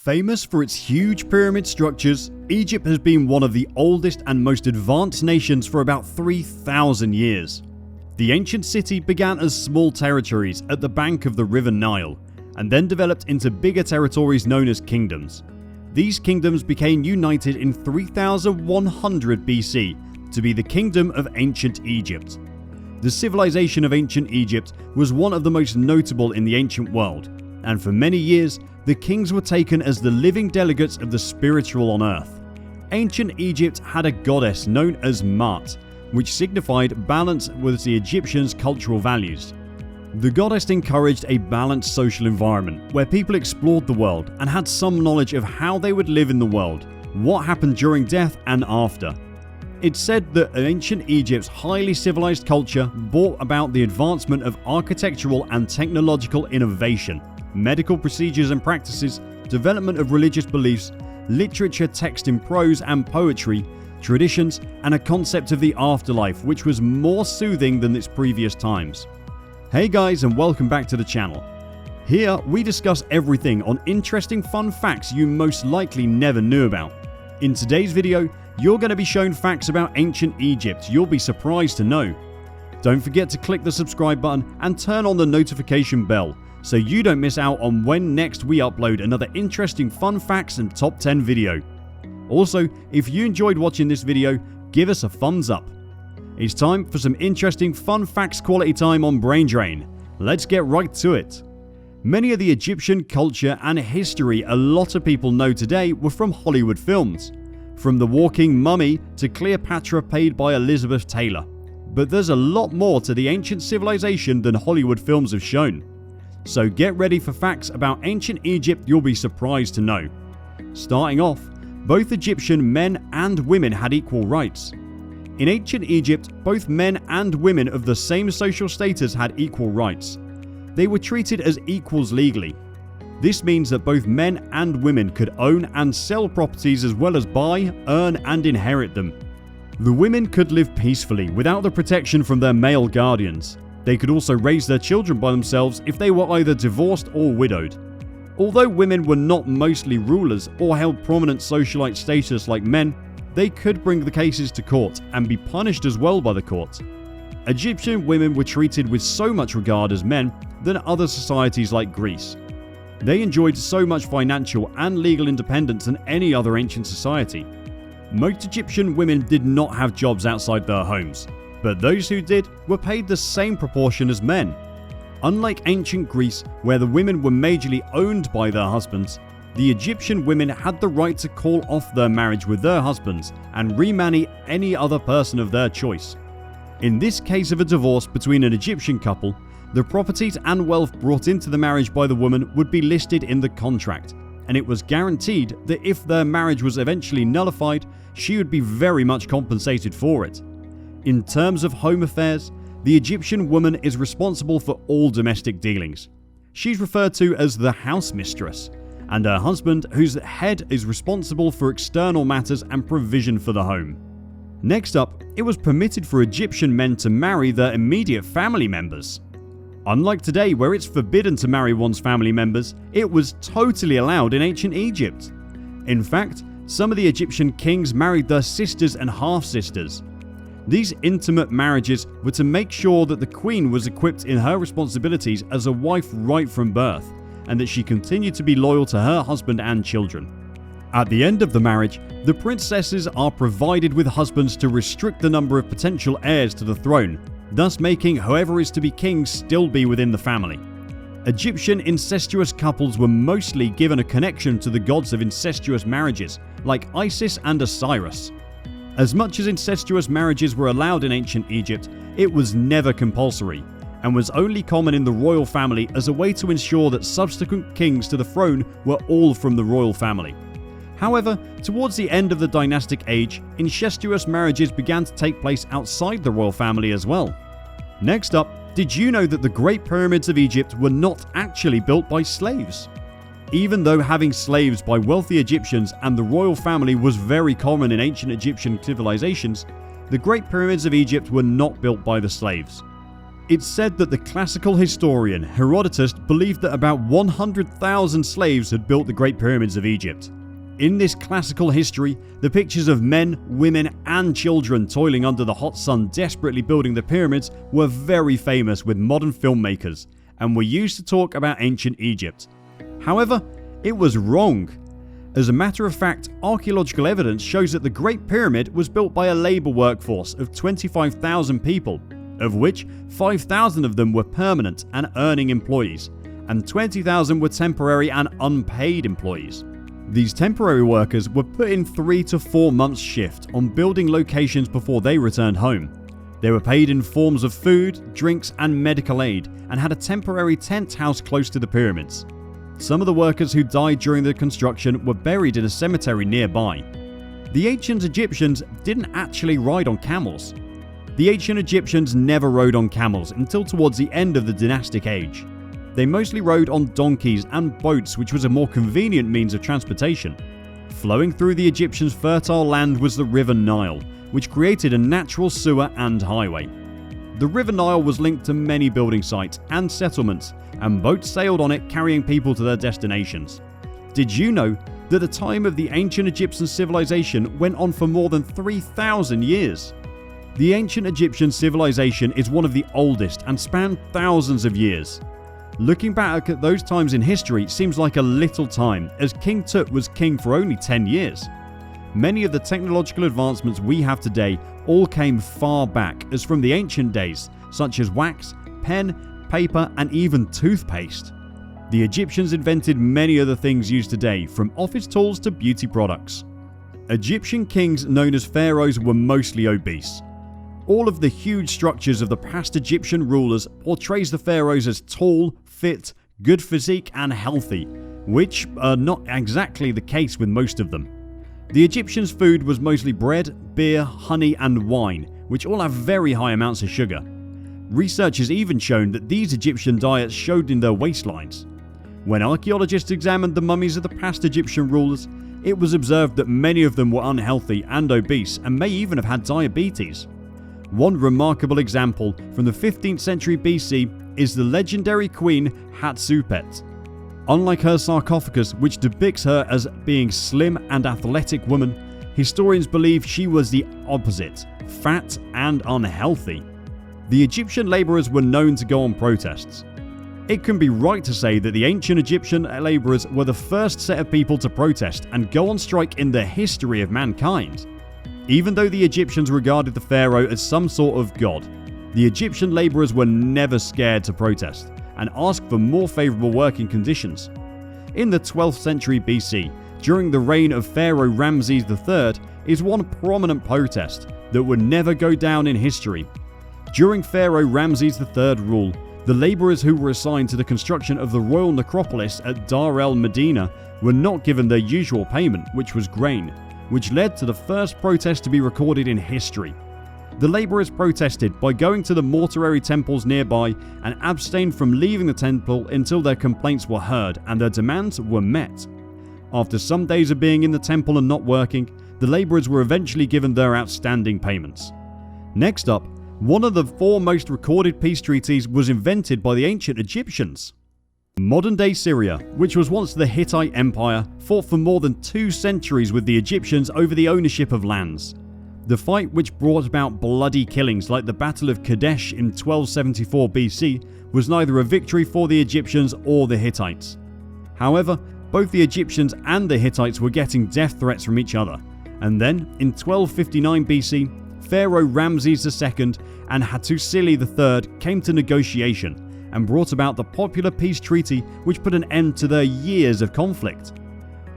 Famous for its huge pyramid structures, Egypt has been one of the oldest and most advanced nations for about 3,000 years. The ancient city began as small territories at the bank of the River Nile, and then developed into bigger territories known as kingdoms. These kingdoms became united in 3100 BC to be the Kingdom of Ancient Egypt. The civilization of ancient Egypt was one of the most notable in the ancient world, and for many years, the kings were taken as the living delegates of the spiritual on earth. Ancient Egypt had a goddess known as Ma'at, which signified balance with the Egyptians' cultural values. The goddess encouraged a balanced social environment where people explored the world and had some knowledge of how they would live in the world, what happened during death and after. It's said that ancient Egypt's highly civilized culture brought about the advancement of architectural and technological innovation, medical procedures and practices, development of religious beliefs, literature text in prose and poetry, traditions, and a concept of the afterlife which was more soothing than its previous times. Hey guys, and welcome back to the channel. Here we discuss everything on interesting fun facts you most likely never knew about. In today's video, you're going to be shown facts about ancient Egypt you'll be surprised to know. Don't forget to click the subscribe button and turn on the notification bell so you don't miss out on when next we upload another interesting fun facts and top 10 video. Also, if you enjoyed watching this video, give us a thumbs up. It's time for some interesting fun facts quality time on Brain Drain. Let's get right to it. Many of the Egyptian culture and history a lot of people know today were from Hollywood films. From The Walking Mummy to Cleopatra played by Elizabeth Taylor. But there's a lot more to the ancient civilization than Hollywood films have shown. So get ready for facts about ancient Egypt you'll be surprised to know. Starting off, both Egyptian men and women had equal rights. In ancient Egypt, both men and women of the same social status had equal rights. They were treated as equals legally. This means that both men and women could own and sell properties as well as buy, earn, and inherit them. The women could live peacefully without the protection from their male guardians. They could also raise their children by themselves if they were either divorced or widowed. Although women were not mostly rulers or held prominent socialite status like men, they could bring the cases to court and be punished as well by the court. Egyptian women were treated with so much regard as men than other societies like Greece. They enjoyed so much financial and legal independence than any other ancient society. Most Egyptian women did not have jobs outside their homes, but those who did were paid the same proportion as men. Unlike ancient Greece, where the women were majorly owned by their husbands, the Egyptian women had the right to call off their marriage with their husbands and remarry any other person of their choice. In this case of a divorce between an Egyptian couple, the properties and wealth brought into the marriage by the woman would be listed in the contract, and it was guaranteed that if their marriage was eventually nullified, she would be very much compensated for it. In terms of home affairs, the Egyptian woman is responsible for all domestic dealings. She's referred to as the house mistress, and her husband, whose head is responsible for external matters and provision for the home. Next up, it was permitted for Egyptian men to marry their immediate family members. Unlike today, where it's forbidden to marry one's family members, it was totally allowed in ancient Egypt. In fact, some of the Egyptian kings married their sisters and half-sisters. These intimate marriages were to make sure that the queen was equipped in her responsibilities as a wife right from birth, and that she continued to be loyal to her husband and children. At the end of the marriage, the princesses are provided with husbands to restrict the number of potential heirs to the throne, thus making whoever is to be king still be within the family. Egyptian incestuous couples were mostly given a connection to the gods of incestuous marriages, like Isis and Osiris. As much as incestuous marriages were allowed in ancient Egypt, it was never compulsory, and was only common in the royal family as a way to ensure that subsequent kings to the throne were all from the royal family. However, towards the end of the dynastic age, incestuous marriages began to take place outside the royal family as well. Next up, did you know that the Great Pyramids of Egypt were not actually built by slaves? Even though having slaves by wealthy Egyptians and the royal family was very common in ancient Egyptian civilizations, the Great Pyramids of Egypt were not built by the slaves. It's said that the classical historian Herodotus believed that about 100,000 slaves had built the Great Pyramids of Egypt. In this classical history, the pictures of men, women, and children toiling under the hot sun desperately building the pyramids were very famous with modern filmmakers and were used to talk about ancient Egypt. However, it was wrong. As a matter of fact, archaeological evidence shows that the Great Pyramid was built by a labour workforce of 25,000 people, of which 5,000 of them were permanent and earning employees, and 20,000 were temporary and unpaid employees. These temporary workers were put in 3 to 4 months shift on building locations before they returned home. They were paid in forms of food, drinks, and medical aid, and had a temporary tent house close to the pyramids. Some of the workers who died during the construction were buried in a cemetery nearby. The ancient Egyptians didn't actually ride on camels. The ancient Egyptians never rode on camels until towards the end of the dynastic age. They mostly rode on donkeys and boats, which was a more convenient means of transportation. Flowing through the Egyptians' fertile land was the River Nile, which created a natural sewer and highway. The River Nile was linked to many building sites and settlements, and boats sailed on it carrying people to their destinations. Did you know that the time of the ancient Egyptian civilization went on for more than 3,000 years? The ancient Egyptian civilization is one of the oldest and spanned thousands of years. Looking back at those times in history seems like a little time, as King Tut was king for only 10 years. Many of the technological advancements we have today all came far back, as from the ancient days, such as wax, pen, paper, and even toothpaste. The Egyptians invented many other things used today, from office tools to beauty products. Egyptian kings known as pharaohs were mostly obese. All of the huge structures of the past Egyptian rulers portrays the pharaohs as tall, fit, good physique, and healthy, which are not exactly the case with most of them. The Egyptians' food was mostly bread, beer, honey, and wine, which all have very high amounts of sugar. Research has even shown that these Egyptian diets showed in their waistlines. When archaeologists examined the mummies of the past Egyptian rulers, it was observed that many of them were unhealthy and obese and may even have had diabetes. One remarkable example from the 15th century BC is the legendary queen Hatshepsut. Unlike her sarcophagus, which depicts her as being slim and athletic woman, historians believe she was the opposite, fat and unhealthy. The Egyptian labourers were known to go on protests. It can be right to say that the ancient Egyptian labourers were the first set of people to protest and go on strike in the history of mankind. Even though the Egyptians regarded the pharaoh as some sort of god, the Egyptian labourers were never scared to protest and asked for more favourable working conditions. In the 12th century BC, during the reign of Pharaoh Ramses III, is one prominent protest that would never go down in history. During Pharaoh Ramses III's rule, the labourers who were assigned to the construction of the royal necropolis at Dar el-Medina were not given their usual payment, which was grain, which led to the first protest to be recorded in history. The labourers protested by going to the mortuary temples nearby and abstained from leaving the temple until their complaints were heard and their demands were met. After some days of being in the temple and not working, the labourers were eventually given their outstanding payments. Next up, one of the 4 most recorded peace treaties was invented by the ancient Egyptians. Modern-day Syria, which was once the Hittite Empire, fought for more than 2 centuries with the Egyptians over the ownership of lands. The fight, which brought about bloody killings like the Battle of Kadesh in 1274 BC, was neither a victory for the Egyptians or the Hittites. However, both the Egyptians and the Hittites were getting death threats from each other, and then, in 1259 BC, Pharaoh Ramses II and Hattusili III came to negotiation and brought about the popular peace treaty, which put an end to their years of conflict.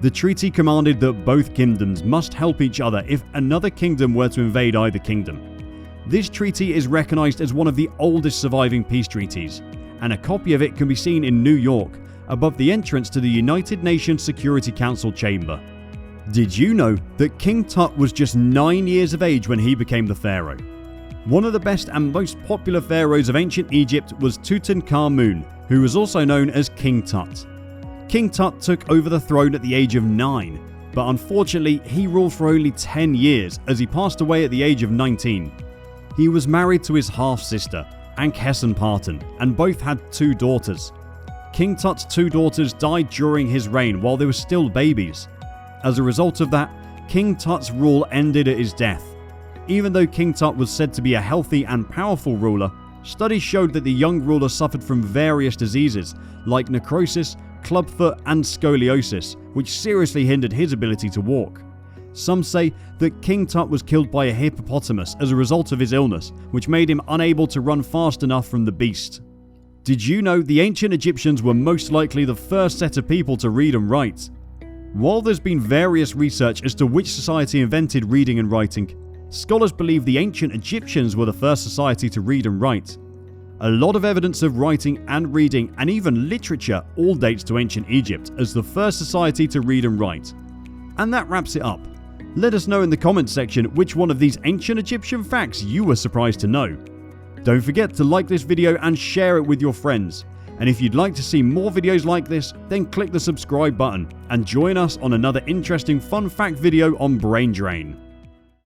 The treaty commanded that both kingdoms must help each other if another kingdom were to invade either kingdom. This treaty is recognized as one of the oldest surviving peace treaties, and a copy of it can be seen in New York, above the entrance to the United Nations Security Council chamber. Did you know that King Tut was just 9 years of age when he became the pharaoh? One of the best and most popular pharaohs of ancient Egypt was Tutankhamun, who was also known as King Tut. King Tut took over the throne at the age of 9, but unfortunately he ruled for only 10 years as he passed away at the age of 19. He was married to his half-sister, and Kessenparten, and both had 2 daughters. King Tut's 2 daughters died during his reign while they were still babies. As a result of that, King Tut's rule ended at his death. Even though King Tut was said to be a healthy and powerful ruler, studies showed that the young ruler suffered from various diseases like necrosis, clubfoot, and scoliosis, which seriously hindered his ability to walk. Some say that King Tut was killed by a hippopotamus as a result of his illness, which made him unable to run fast enough from the beast. Did you know the ancient Egyptians were most likely the first set of people to read and write? While there's been various research as to which society invented reading and writing, scholars believe the ancient Egyptians were the first society to read and write. A lot of evidence of writing and reading and even literature all dates to ancient Egypt as the first society to read and write. And that wraps it up. Let us know in the comments section which one of these ancient Egyptian facts you were surprised to know. Don't forget to like this video and share it with your friends. And if you'd like to see more videos like this, then click the subscribe button and join us on another interesting fun fact video on brain drain.